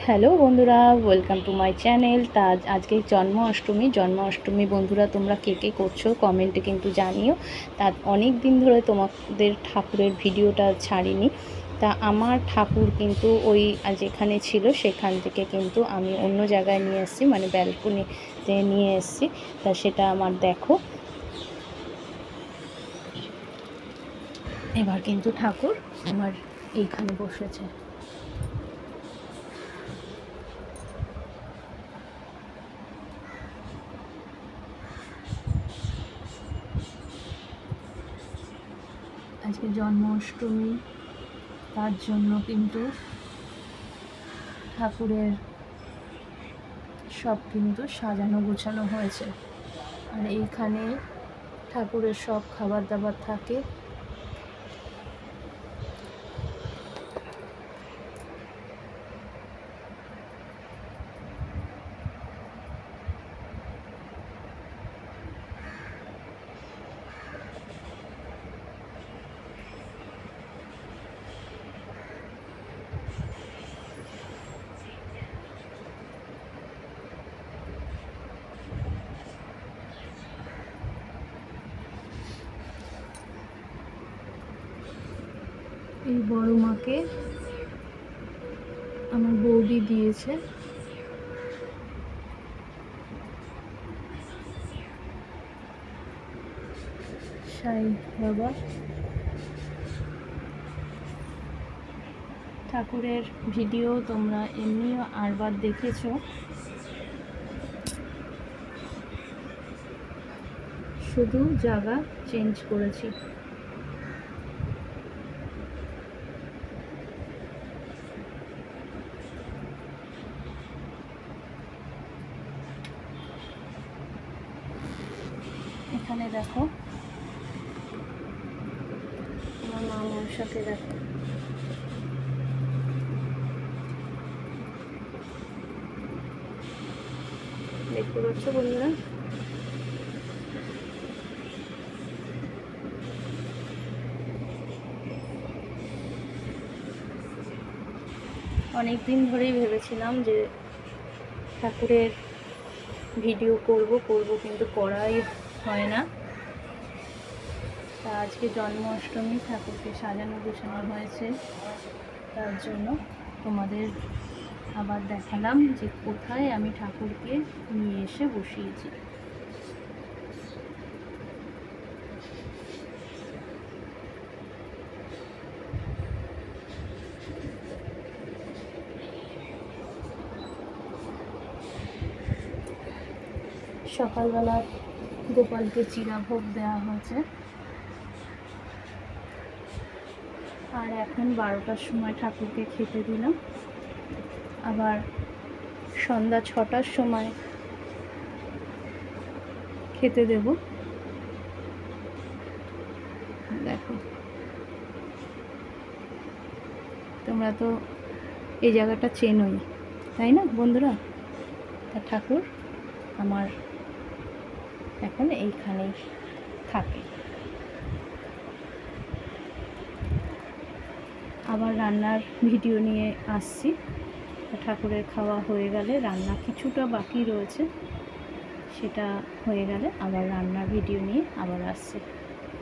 Hello বন্ধুরা, welcome to my channel. তা আজকে জন্মাষ্টমী বন্ধুরা, তোমরা কে কে করছো কমেন্টে কিন্তু জানিও। তা অনেক দিন ধরে তোমাদের ঠাকুরের ভিডিওটা ছাড়িনি। তা আমার ঠাকুর কিন্তু ওই যেখানে ছিল সেখান থেকে কিন্তু আমি অন্য জায়গায় নিয়ে এসেছি, মানে ব্যালকনিতে নিয়ে এসেছি। তা সেটা আমার দেখো। এবার কিন্তু ঠাকুর আমার এইখানে বসেছে। আজকে জন্মাষ্টমী, তার জন্য কিন্তু ঠাকুরের সব কিন্তু সাজানো গোছানো হয়েছে। আর এইখানে ঠাকুরের সব খাবার দাবার থাকে। এই বড় মাকে আমার বৌদি দিয়েছে। সাই বাবা ঠাকুরের ভিডিও তোমরা এমনিও আরবার দেখেছো, শুধু জায়গা চেঞ্জ করেছি। এখানে দেখো আমার মা মনসাকে দেখো। দেখতে পাচ্ছ বন্ধুরা? অনেক দিন ধরেই ভেবেছিলাম যে ঠাকুরের ভিডিও করব কিন্তু করাই হয় না। তা আজকে জন্মাষ্টমী, ঠাকুরকে সাজানো গোছানো হয়েছে, তার জন্য তোমাদের আবার দেখালাম যে কোথায় আমি ঠাকুরকে নিয়ে এসে বসিয়েছি। সকালবেলা গোপালকে চিরাভোগ দেওয়া হয়েছে, আর এখন 12টার সময় ঠাকুরকে খেতে দিলাম। আবার সন্ধ্যা 6টার সময় খেতে দেব। দেখো, তোমরা তো এই জায়গাটা চেনোই, তাই না বন্ধুরা? তা ঠাকুর আমার এখন এইখানেই থাকে। আবার রান্নার ভিডিও নিয়ে আসছি। ঠাকুরের খাওয়া হয়ে গেলে, রান্না কিছুটা বাকি রয়েছে, সেটা হয়ে গেলে আবার রান্নার ভিডিও নিয়ে আবার আসছি।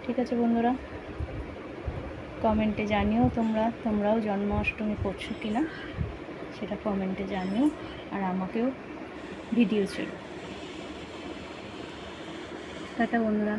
ঠিক আছে বন্ধুরা, কমেন্টে জানিও তোমরাও জন্মাষ্টমী করছো কি না, সেটা কমেন্টে জানিও। আর আমাকেও ভিডিও ছিল। টাটা বন্ধুরা।